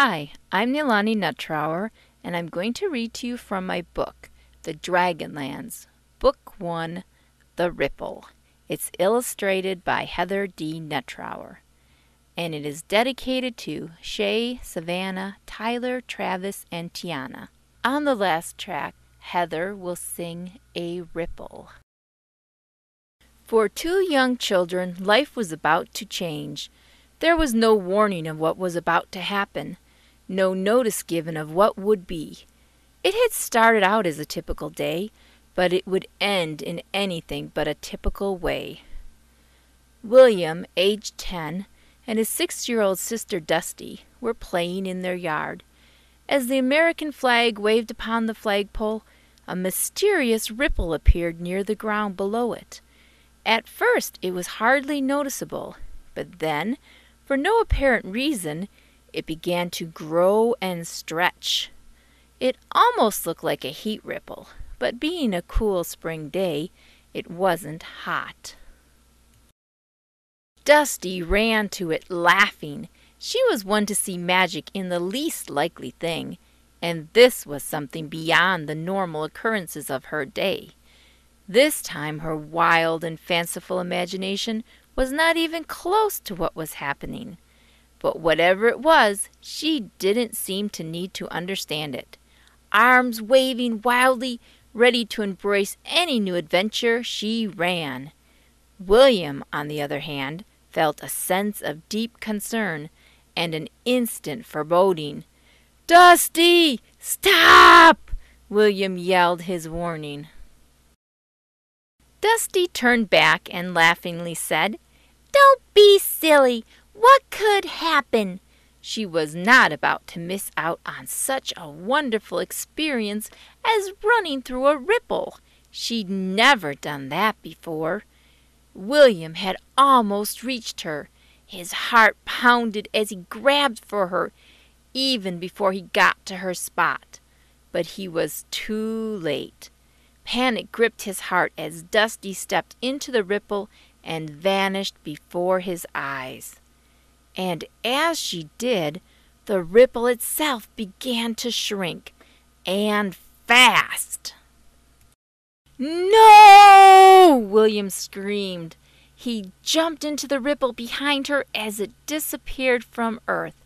Hi, I'm Nelani Nettrour, and I'm going to read to you from my book, The Dragonlands, Book 1, The Ripple. It's illustrated by Heather D. Nettrour, and it is dedicated to Shay, Savannah, Tyler, Travis, and Tiana. On the last track, Heather will sing a ripple. For two young children, life was about to change. There was no warning of what was about to happen, no notice given of what would be. It had started out as a typical day, but it would end in anything but a typical way. William, aged 10, and his 6-year-old sister Dusty were playing in their yard. As the American flag waved upon the flagpole, a mysterious ripple appeared near the ground below it. At first it was hardly noticeable, but then, for no apparent reason, it began to grow and stretch. It almost looked like a heat ripple, but being a cool spring day, it wasn't hot. Dusty ran to it laughing. She was one to see magic in the least likely thing, and this was something beyond the normal occurrences of her day. This time her wild and fanciful imagination was not even close to what was happening. But whatever it was, she didn't seem to need to understand it. Arms waving wildly, ready to embrace any new adventure, she ran. William, on the other hand, felt a sense of deep concern and an instant foreboding. "Dusty, stop!" William yelled his warning. Dusty turned back and laughingly said, "Don't be silly. What could happen?" She was not about to miss out on such a wonderful experience as running through a ripple. She'd never done that before. William had almost reached her. His heart pounded as he grabbed for her, even before he got to her spot. But he was too late. Panic gripped his heart as Dusty stepped into the ripple and vanished before his eyes. And as she did, the ripple itself began to shrink, and fast. "No!" William screamed. He jumped into the ripple behind her as it disappeared from earth.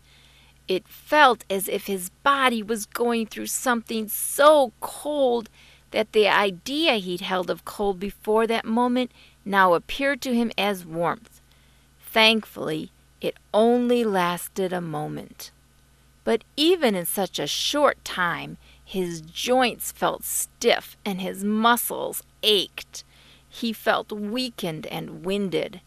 It felt as if his body was going through something so cold that the idea he'd held of cold before that moment now appeared to him as warmth. Thankfully, it only lasted a moment. But even in such a short time, his joints felt stiff and his muscles ached. He felt weakened and winded.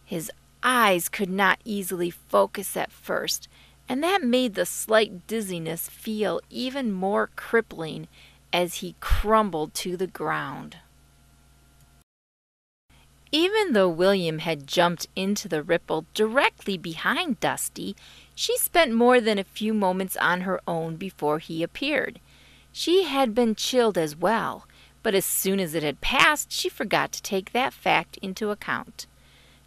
His eyes could not easily focus at first, and that made the slight dizziness feel even more crippling as he crumbled to the ground. Even though William had jumped into the ripple directly behind Dusty, she spent more than a few moments on her own before he appeared. She had been chilled as well, but as soon as it had passed, she forgot to take that fact into account.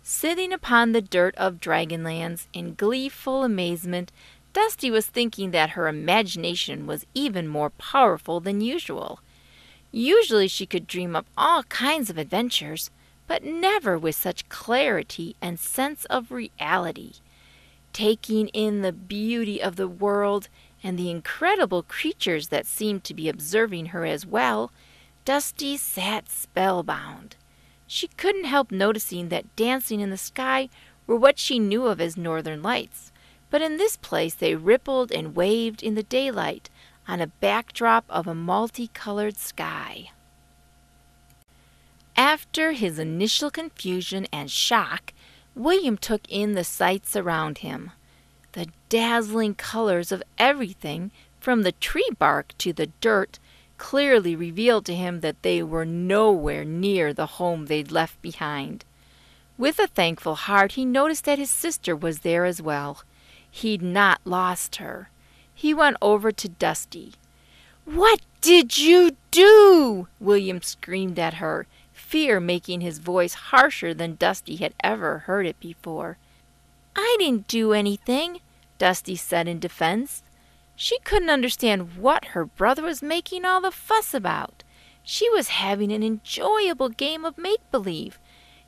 Sitting upon the dirt of Dragonlands in gleeful amazement, Dusty was thinking that her imagination was even more powerful than usual. Usually she could dream up all kinds of adventures, but never with such clarity and sense of reality. Taking in the beauty of the world and the incredible creatures that seemed to be observing her as well, Dusty sat spellbound. She couldn't help noticing that dancing in the sky were what she knew of as northern lights, but in this place they rippled and waved in the daylight on a backdrop of a multicolored sky. After his initial confusion and shock, William took in the sights around him. The dazzling colors of everything, from the tree bark to the dirt, clearly revealed to him that they were nowhere near the home they'd left behind. With a thankful heart, he noticed that his sister was there as well. He'd not lost her. He went over to Dusty. "What did you do?" William screamed at her, fear making his voice harsher than Dusty had ever heard it before. "I didn't do anything," Dusty said in defense. She couldn't understand what her brother was making all the fuss about. She was having an enjoyable game of make-believe.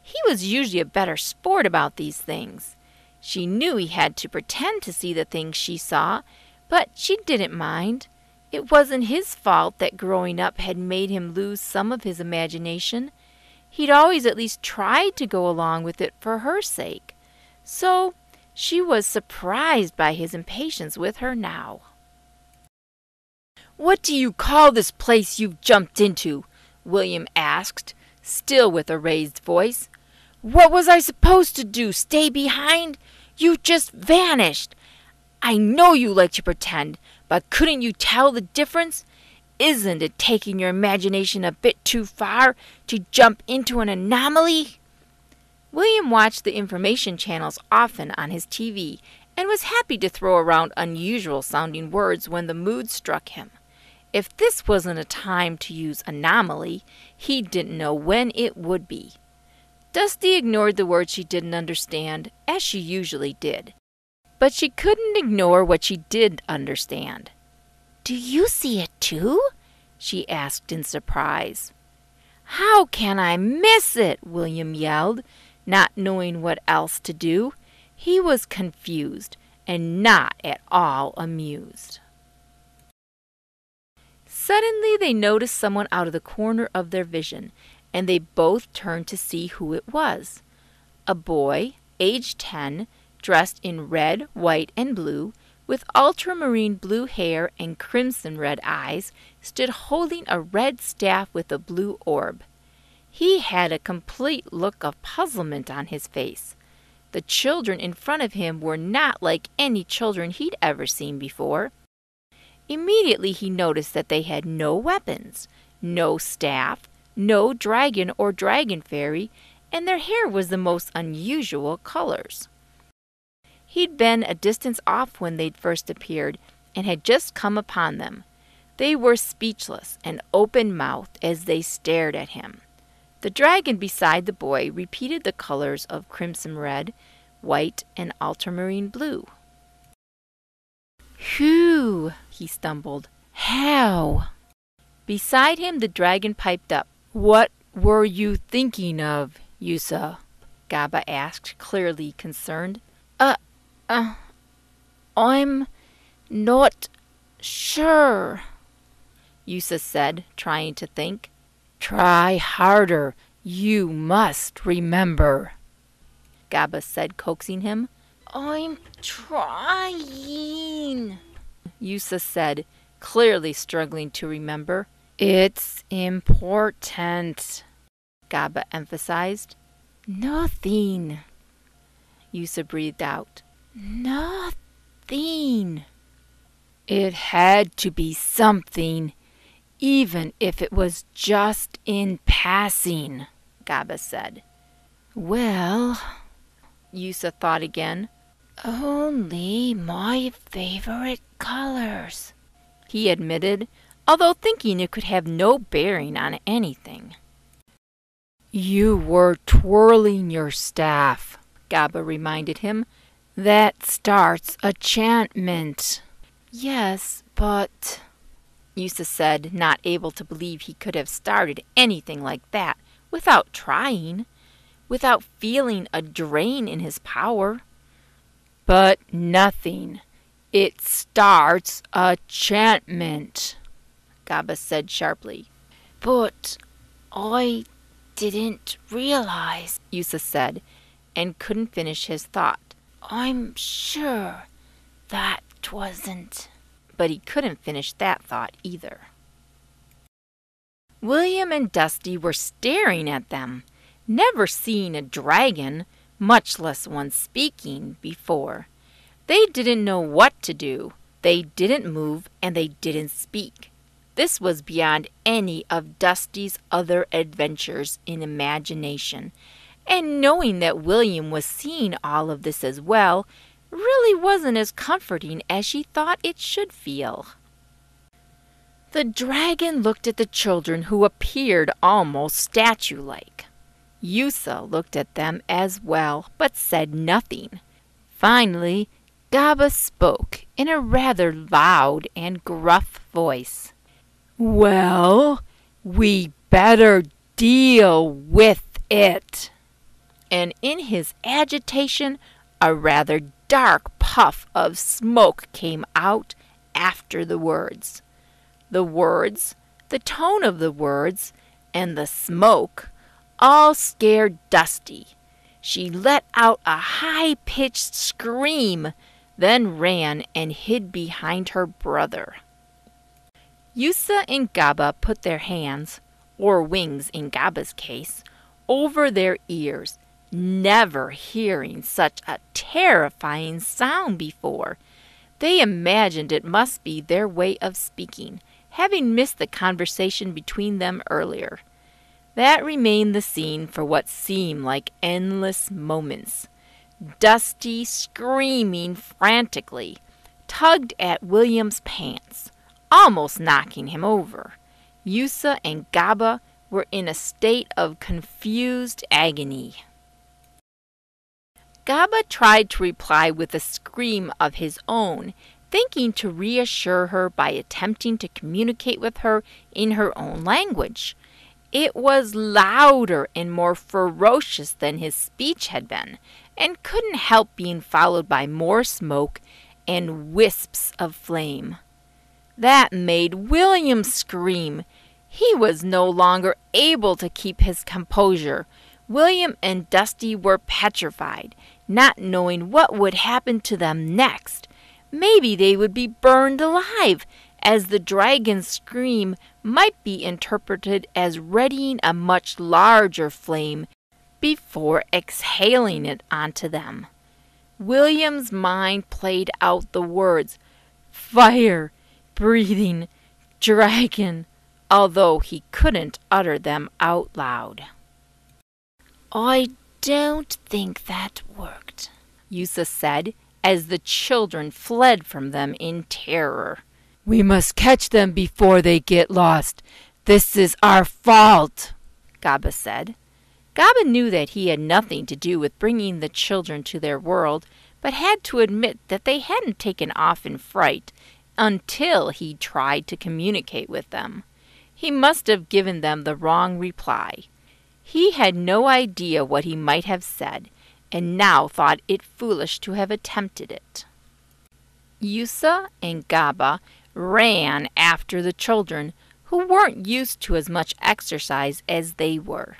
He was usually a better sport about these things. She knew he had to pretend to see the things she saw, but she didn't mind. It wasn't his fault that growing up had made him lose some of his imagination. He'd always at least tried to go along with it for her sake. So she was surprised by his impatience with her now. "What do you call this place you've jumped into?" William asked, still with a raised voice. "What was I supposed to do, stay behind? You just vanished. I know you like to pretend, but couldn't you tell the difference? Isn't it taking your imagination a bit too far to jump into an anomaly?" William watched the information channels often on his TV and was happy to throw around unusual-sounding words when the mood struck him. If this wasn't a time to use anomaly, he didn't know when it would be. Dusty ignored the words she didn't understand, as she usually did. But she couldn't ignore what she did understand. "Do you see it too?" she asked in surprise. "How can I miss it?" William yelled, not knowing what else to do. He was confused and not at all amused. Suddenly they noticed someone out of the corner of their vision, and they both turned to see who it was. A boy, age 10, dressed in red, white, and blue, with ultramarine blue hair and crimson red eyes, stood holding a red staff with a blue orb. He had a complete look of puzzlement on his face. The children in front of him were not like any children he'd ever seen before. Immediately he noticed that they had no weapons, no staff, no dragon or dragon fairy, and their hair was the most unusual colors. He'd been a distance off when they'd first appeared and had just come upon them. They were speechless and open-mouthed as they stared at him. The dragon beside the boy repeated the colors of crimson red, white, and ultramarine blue. "Whew," he stumbled. "How?" Beside him the dragon piped up. "What were you thinking of, Yusa?" Gaba asked, clearly concerned. I'm not sure," Yusa said, trying to think. "Try harder. You must remember," Gaba said, coaxing him. "I'm trying," Yusa said, clearly struggling to remember. "It's important," Gaba emphasized. "Nothing," Yusa breathed out. "Nothing." "It had to be something, even if it was just in passing," Gaba said. "Well," Yusa thought again. "Only my favorite colors," he admitted, although thinking it could have no bearing on anything. "You were twirling your staff," Gaba reminded him. "That starts enchantment." "Yes, but," Yusa said, not able to believe he could have started anything like that without trying, without feeling a drain in his power. "But nothing. It starts enchantment," Gaba said sharply. "But I didn't realize," Yusa said, and couldn't finish his thought. "I'm sure that wasn't..." But he couldn't finish that thought either. William and Dusty were staring at them, never seeing a dragon, much less one speaking, before. They didn't know what to do. They didn't move, and they didn't speak. This was beyond any of Dusty's other adventures in imagination, and knowing that William was seeing all of this as well really wasn't as comforting as she thought it should feel. The dragon looked at the children, who appeared almost statue-like. Yusa looked at them as well, but said nothing. Finally, Gaba spoke in a rather loud and gruff voice. "Well, we better deal with it." And in his agitation, a rather dark puff of smoke came out after the words. The words, the tone of the words, and the smoke all scared Dusty. She let out a high-pitched scream, then ran and hid behind her brother. Yusa and Gaba put their hands, or wings in Gaba's case, over their ears, never hearing such a terrifying sound before. They imagined it must be their way of speaking, having missed the conversation between them earlier. That remained the scene for what seemed like endless moments. Dusty, screaming frantically, tugged at William's pants, almost knocking him over. Yusa and Gaba were in a state of confused agony. Gaba tried to reply with a scream of his own, thinking to reassure her by attempting to communicate with her in her own language. It was louder and more ferocious than his speech had been, and couldn't help being followed by more smoke and wisps of flame. That made William scream. He was no longer able to keep his composure. William and Dusty were petrified, not knowing what would happen to them next. Maybe they would be burned alive, as the dragon's scream might be interpreted as readying a much larger flame before exhaling it onto them. William's mind played out the words, fire, breathing, dragon, although he couldn't utter them out loud. "I don't think that worked," Yusa said, as the children fled from them in terror. "We must catch them before they get lost. This is our fault," Gaba said. Gaba knew that he had nothing to do with bringing the children to their world, but had to admit that they hadn't taken off in fright until he tried to communicate with them. He must have given them the wrong reply. He had no idea what he might have said, and now thought it foolish to have attempted it. Yusa and Gaba ran after the children, who weren't used to as much exercise as they were.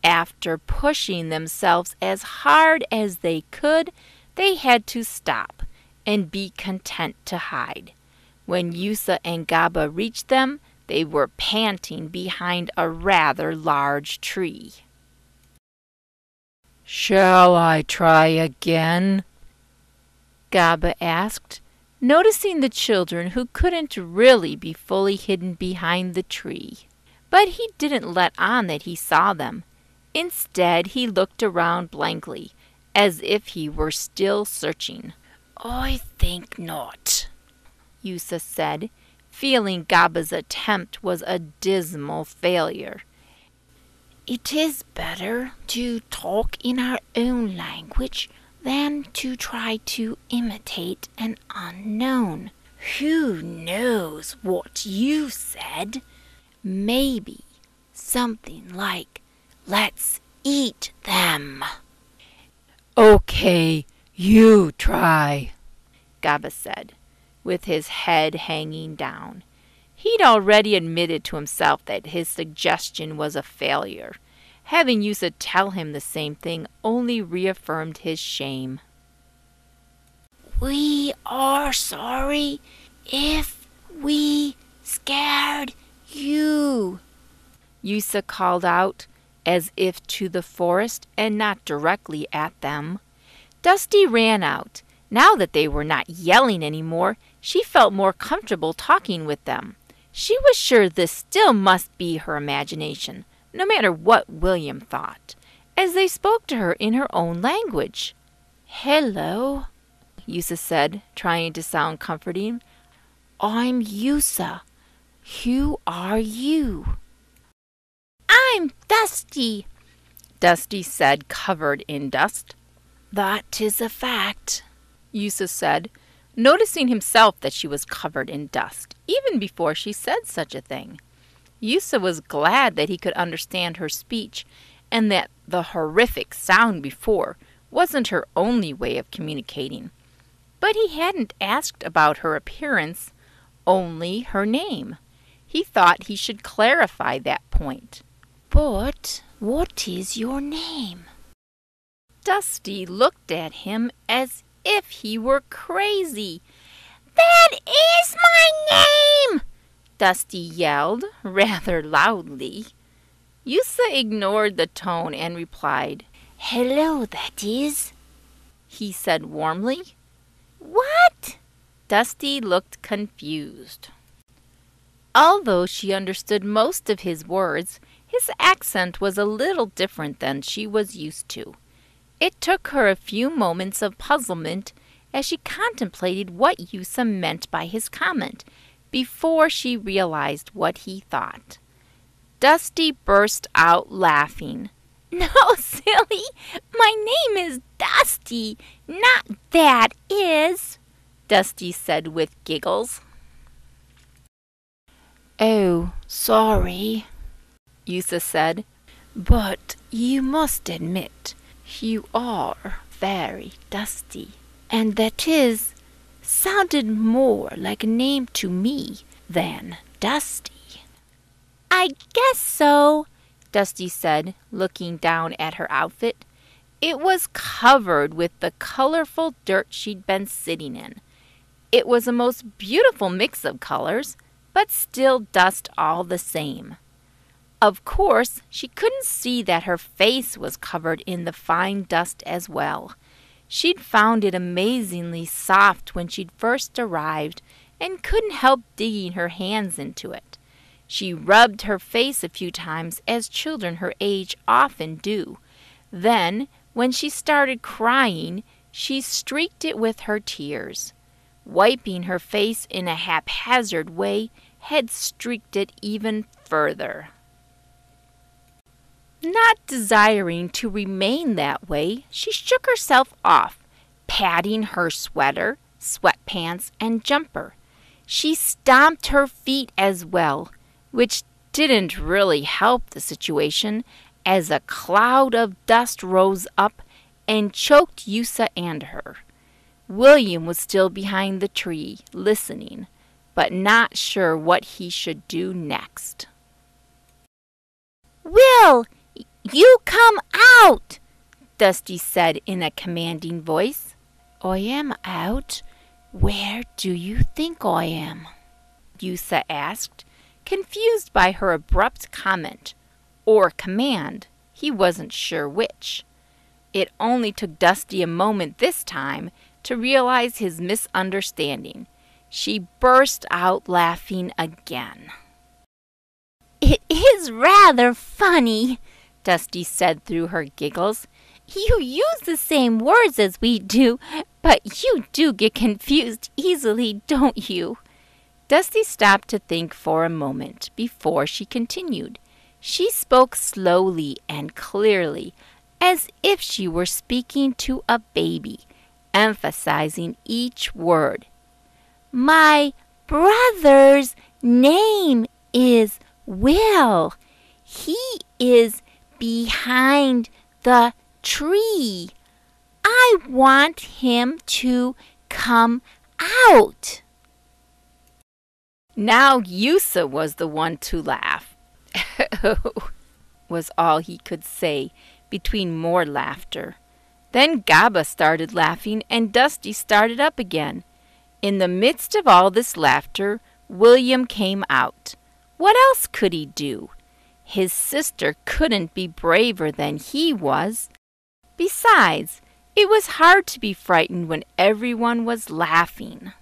After pushing themselves as hard as they could, they had to stop and be content to hide. When Yusa and Gaba reached them, they were panting behind a rather large tree. "Shall I try again?" Gaba asked, noticing the children who couldn't really be fully hidden behind the tree. But he didn't let on that he saw them. Instead, he looked around blankly, as if he were still searching. "I think not," Yusa said, feeling Gaba's attempt was a dismal failure. "It is better to talk in our own language than to try to imitate an unknown. Who knows what you said? Maybe something like, 'Let's eat them.'" "Okay, you try," Gaba said, with his head hanging down. He'd already admitted to himself that his suggestion was a failure. Having Yusa tell him the same thing only reaffirmed his shame. "We are sorry if we scared you," Yusa called out, as if to the forest and not directly at them. Dusty ran out. Now that they were not yelling anymore, she felt more comfortable talking with them. She was sure this still must be her imagination, no matter what William thought, as they spoke to her in her own language. "Hello," Yusa said, trying to sound comforting. "I'm Yusa. Who are you?" "I'm Dusty," Dusty said, covered in dust. "That is a fact," Yusa said, noticing himself that she was covered in dust, even before she said such a thing. Yusa was glad that he could understand her speech, and that the horrific sound before wasn't her only way of communicating. But he hadn't asked about her appearance, only her name. He thought he should clarify that point. But what is your name? Dusty looked at him as if he were crazy. "That is my name!" Dusty yelled, rather loudly. Yusa ignored the tone and replied, "Hello, that is," he said warmly. "What?" Dusty looked confused. Although she understood most of his words, his accent was a little different than she was used to. It took her a few moments of puzzlement as she contemplated what Yusa meant by his comment before she realized what he thought. Dusty burst out laughing. "No, silly! My name is Dusty, not that is," Dusty said with giggles. "Oh, sorry," Yusa said. "But you must admit you are very dusty, and that is sounded more like a name to me than Dusty." "I guess so," Dusty said, looking down at her outfit. It was covered with the colorful dirt she'd been sitting in. It was a most beautiful mix of colors, but still dust all the same. Of course, she couldn't see that her face was covered in the fine dust as well. She'd found it amazingly soft when she'd first arrived and couldn't help digging her hands into it. She rubbed her face a few times, as children her age often do. Then, when she started crying, she streaked it with her tears. Wiping her face in a haphazard way had streaked it even further. Not desiring to remain that way, she shook herself off, patting her sweater, sweatpants, and jumper. She stomped her feet as well, which didn't really help the situation, as a cloud of dust rose up and choked Yusa and her. William was still behind the tree, listening, but not sure what he should do next. "Will, you come out!" Dusty said in a commanding voice. "I am out. Where do you think I am?" Yusa asked, confused by her abrupt comment, or command. He wasn't sure which. It only took Dusty a moment this time to realize his misunderstanding. She burst out laughing again. "It is rather funny," Dusty said through her giggles. "You use the same words as we do, but you do get confused easily, don't you?" Dusty stopped to think for a moment before she continued. She spoke slowly and clearly, as if she were speaking to a baby, emphasizing each word. "My brother's name is Will. He is behind the tree. I want him to come out." Now Yusa was the one to laugh. Was all he could say, between more laughter. Then Gaba started laughing, and Dusty started up again. In the midst of all this laughter, William came out. What else could he do? His sister couldn't be braver than he was. Besides, it was hard to be frightened when everyone was laughing.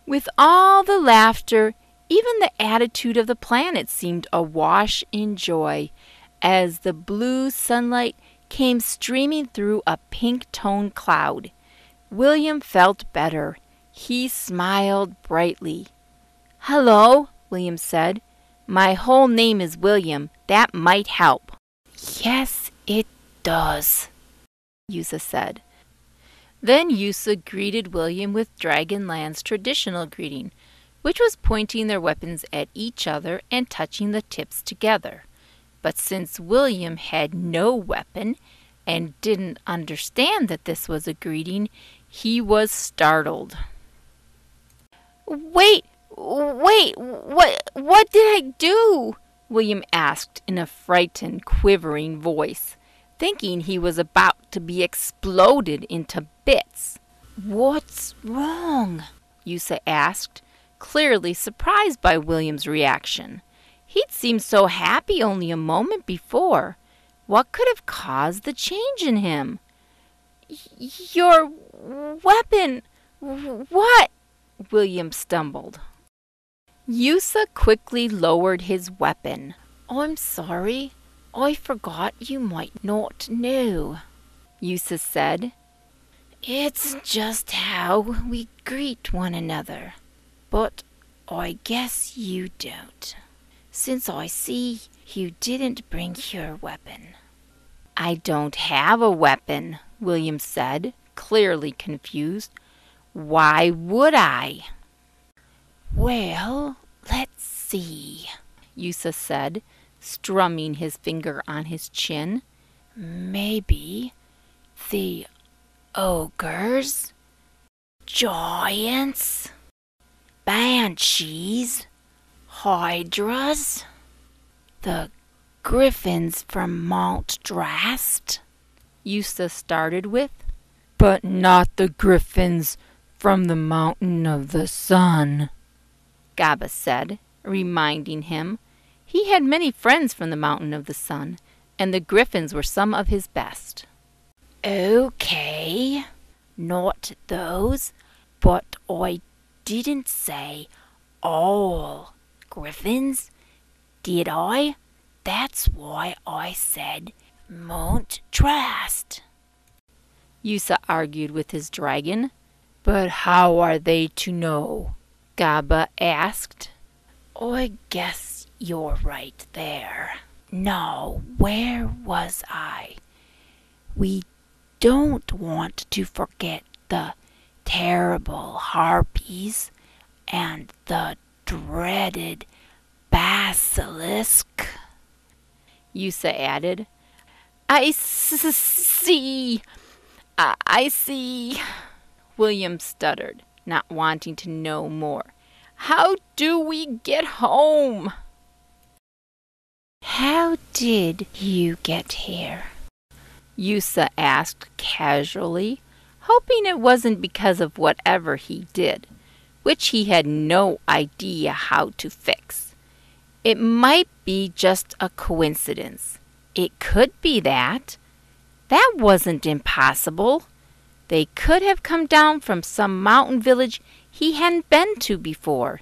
With all the laughter, even the attitude of the planet seemed awash in joy, as the blue sunlight came streaming through a pink-toned cloud. William felt better. He smiled brightly. "Hello," William said. "My whole name is William. That might help." "Yes, it does," Yusa said. Then Yusa greeted William with Dragonland's traditional greeting, which was pointing their weapons at each other and touching the tips together. But since William had no weapon and didn't understand that this was a greeting, he was startled. Wait, what did I do? William asked in a frightened, quivering voice, thinking he was about to be exploded into bits. What's wrong? Yusa asked, clearly surprised by William's reaction. He'd seemed so happy only a moment before. What could have caused the change in him? Your weapon. What? William stumbled. Yusa quickly lowered his weapon. I'm sorry. I forgot you might not know, Yusa said. It's just how we greet one another. But I guess you don't, since I see you didn't bring your weapon. I don't have a weapon, William said, clearly confused. Why would I? Well, let's see, Yusa said, strumming his finger on his chin. Maybe the ogres, giants, banshees, hydras, the griffins from Mount Drast, Yusa started with. But not the griffins from the Mountain of the Sun, Gaba said, reminding him. He had many friends from the Mountain of the Sun, and the griffins were some of his best. Okay, not those, but I didn't say all griffins, did I? That's why I said Mount Drast, Yusa argued with his dragon. But how are they to know? Gaba asked. I guess you're right there. Now, where was I? We don't want to forget the terrible harpies and the dreaded basilisk, Yusa added. I see. William stuttered, not wanting to know more. How do we get home? How did you get here? Yusa asked casually, hoping it wasn't because of whatever he did, which he had no idea how to fix. It might be just a coincidence. It could be that. That wasn't impossible. They could have come down from some mountain village he hadn't been to before.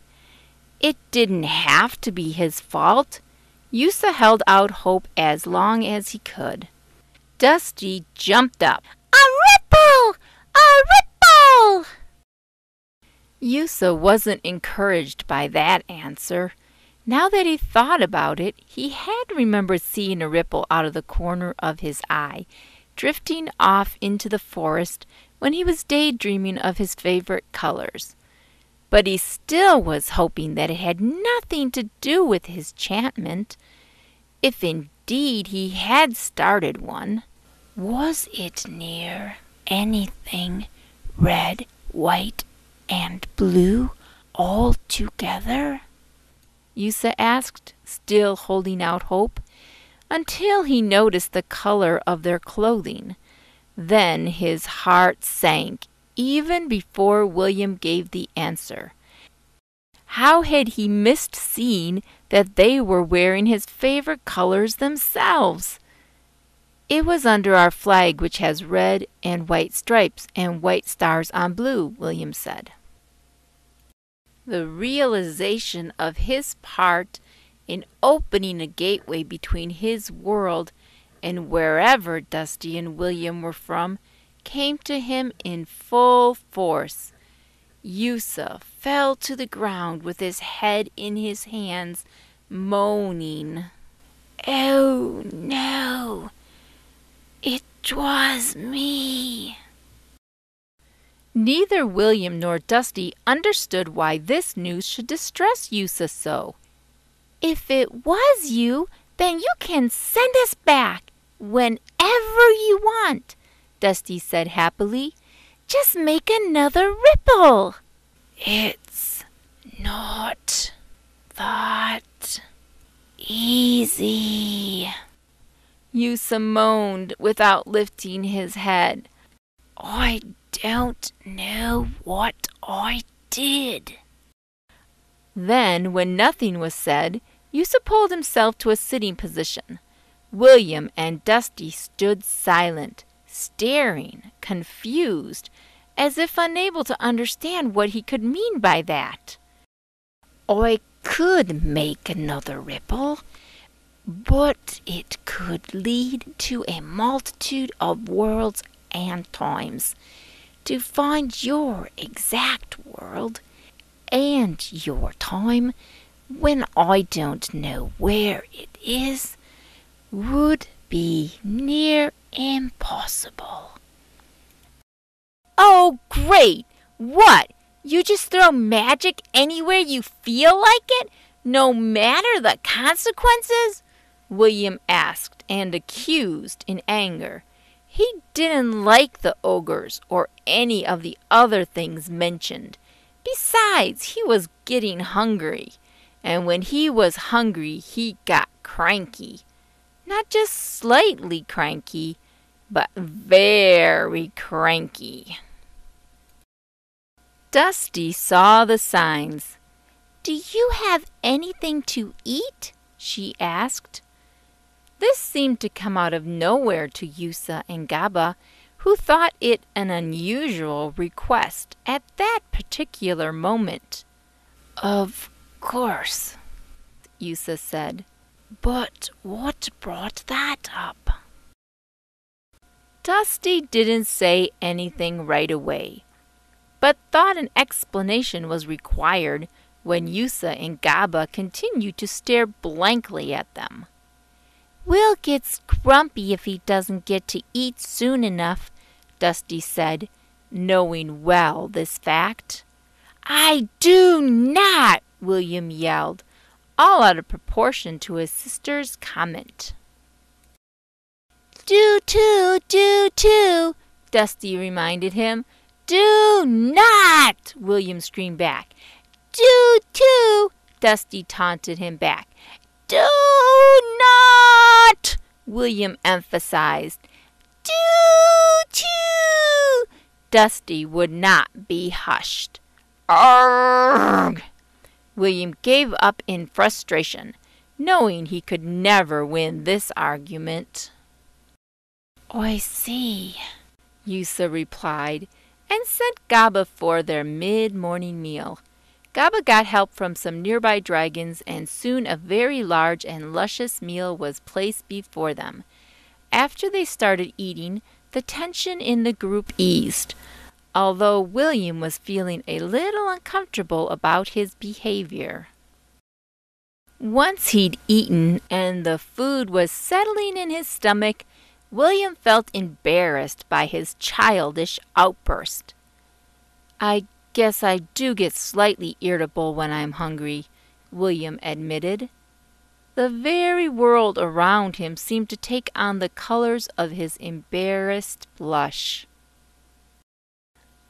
It didn't have to be his fault. Yusa held out hope as long as he could. Dusty jumped up. A ripple! A ripple! Yusa wasn't encouraged by that answer. Now that he thought about it, he had remembered seeing a ripple out of the corner of his eye, drifting off into the forest when he was daydreaming of his favorite colors. But he still was hoping that it had nothing to do with his enchantment, if indeed he had started one. Was it near anything red, white, and blue all together? Yusa asked, still holding out hope, until he noticed the color of their clothing. Then his heart sank, even before William gave the answer. How had he missed seeing that they were wearing his favorite colors themselves? It was under our flag, which has red and white stripes and white stars on blue, William said. The realization of his part in opening a gateway between his world and wherever Dusty and William were from came to him in full force. Yusa fell to the ground with his head in his hands, moaning. Oh no, it was me. Neither William nor Dusty understood why this news should distress Yusa so. If it was you, then you can send us back whenever you want, Dusty said happily. Just make another ripple. It's not that easy, Yusa moaned without lifting his head. I don't know what I did. Then, when nothing was said, Yusa pulled himself to a sitting position. William and Dusty stood silent, staring, confused, as if unable to understand what he could mean by that. I could make another ripple, but it could lead to a multitude of worlds and times. To find your exact world and your time when I don't know where it is would be near impossible. Oh, great! What? You just throw magic anywhere you feel like it, no matter the consequences? William asked and accused in anger. He didn't like the ogres or any of the other things mentioned. Besides, he was getting hungry, and when he was hungry, he got cranky. Not just slightly cranky, but very cranky. Dusty saw the signs. Do you have anything to eat? She asked. This seemed to come out of nowhere to Yusa and Gaba, who thought it an unusual request at that particular moment. Of course, Yusa said. But what brought that up? Dusty didn't say anything right away, but thought an explanation was required when Yusa and Gaba continued to stare blankly at them. Will gets grumpy if he doesn't get to eat soon enough, Dusty said, knowing well this fact. I do not, William yelled, all out of proportion to his sister's comment. Do too, Dusty reminded him. Do not, William screamed back. Do too, Dusty taunted him back. Do not, William emphasized. Do too. Dusty would not be hushed. Arrgh! William gave up in frustration, knowing he could never win this argument. I see, Yusa replied, and sent Gaba for their mid-morning meal. Gaba got help from some nearby dragons, and soon a very large and luscious meal was placed before them. After they started eating, the tension in the group eased, although William was feeling a little uncomfortable about his behavior. Once he'd eaten and the food was settling in his stomach, William felt embarrassed by his childish outburst. I guess I do get slightly irritable when I'm hungry, William admitted. The very world around him seemed to take on the colors of his embarrassed blush.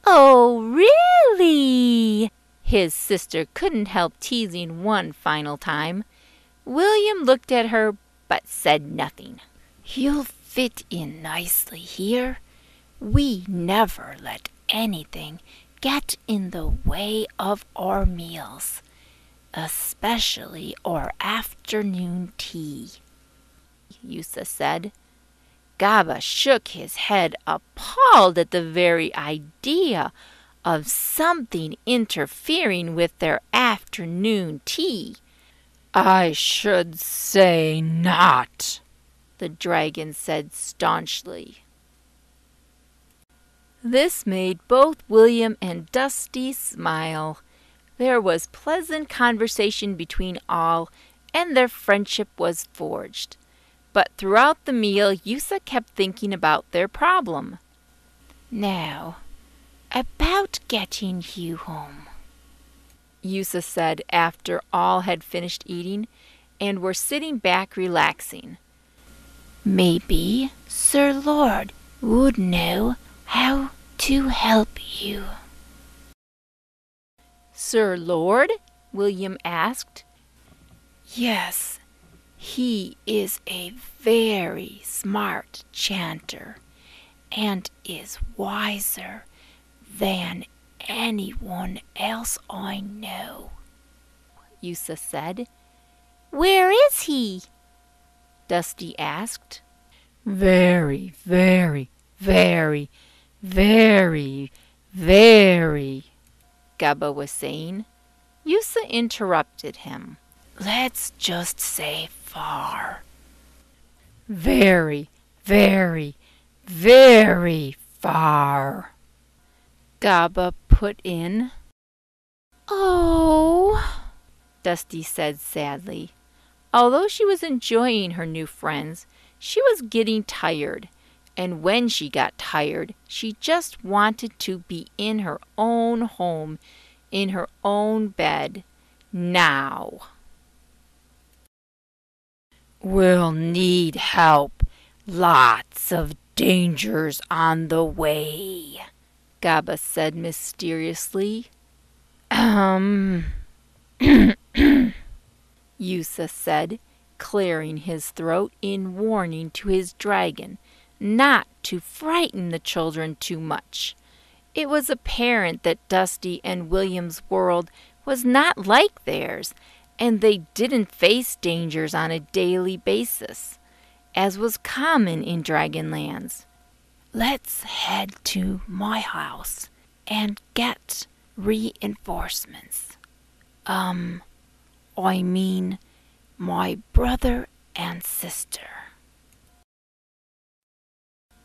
Oh, really? His sister couldn't help teasing one final time. William looked at her but said nothing. You'll fit in nicely here. We never let anything get in the way of our meals, especially our afternoon tea, Yusa said. Gaba shook his head, appalled at the very idea of something interfering with their afternoon tea. I should say not, the dragon said staunchly. This made both William and Dusty smile. There was pleasant conversation between all, and their friendship was forged. But throughout the meal, Yusa kept thinking about their problem. Now, about getting you home," Yusa said after all had finished eating and were sitting back relaxing. "Maybe Sir Lord would know how to help you." "Sir Lord?" William asked. "Yes, he is a very smart chanter and is wiser than anyone else I know," Yusa said. "Where is he?" Dusty asked. "Very, very, very, very, very," Gaba was saying. Yusa interrupted him. "Let's just say far." "Very, very, very far," Gaba put in. "Oh," Dusty said sadly. Although she was enjoying her new friends, she was getting tired, and when she got tired, she just wanted to be in her own home, in her own bed, now. "We'll need help. Lots of dangers on the way," Gaba said mysteriously. Yusa said, clearing his throat in warning to his dragon not to frighten the children too much. It was apparent that Dusty and William's world was not like theirs, and they didn't face dangers on a daily basis, as was common in Dragonlands. "Let's head to my house and get reinforcements. I mean my brother and sister."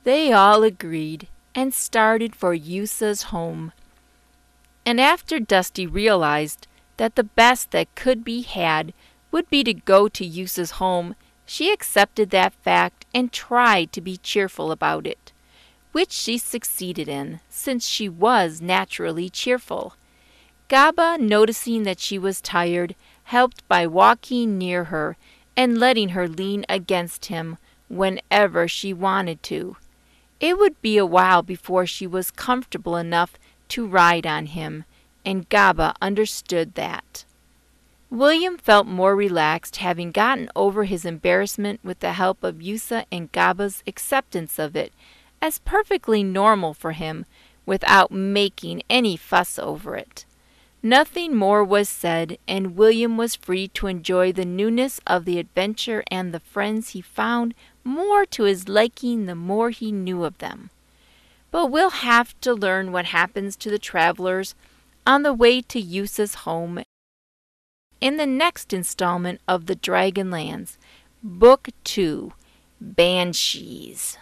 They all agreed and started for Yusa's home. And after Dusty realized that the best that could be had would be to go to Yusa's home, she accepted that fact and tried to be cheerful about it, which she succeeded in, since she was naturally cheerful. Gaba, noticing that she was tired, helped by walking near her and letting her lean against him whenever she wanted to. It would be a while before she was comfortable enough to ride on him, and Gaba understood that. William felt more relaxed, having gotten over his embarrassment with the help of Yusa and Gaba's acceptance of it as perfectly normal for him without making any fuss over it. Nothing more was said, and William was free to enjoy the newness of the adventure and the friends he found more to his liking the more he knew of them. But we'll have to learn what happens to the travelers on the way to Yusa's home in the next installment of the Dragonlands, Book 2, Banshees.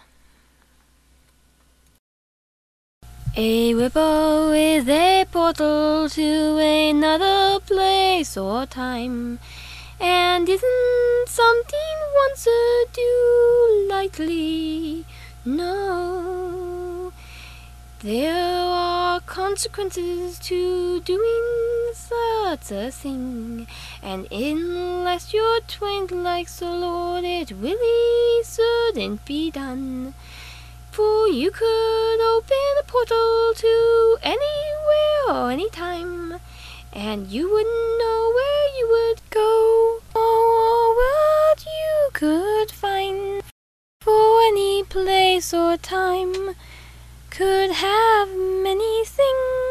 A ripple is a portal to another place or time, and isn't something one should do lightly. No, there are consequences to doing such a thing, and unless you're trained like Sir Lord, it really shouldn't be done. For you could open a portal to anywhere or anytime, and you wouldn't know where you would go or what you could find. For any place or time could have many things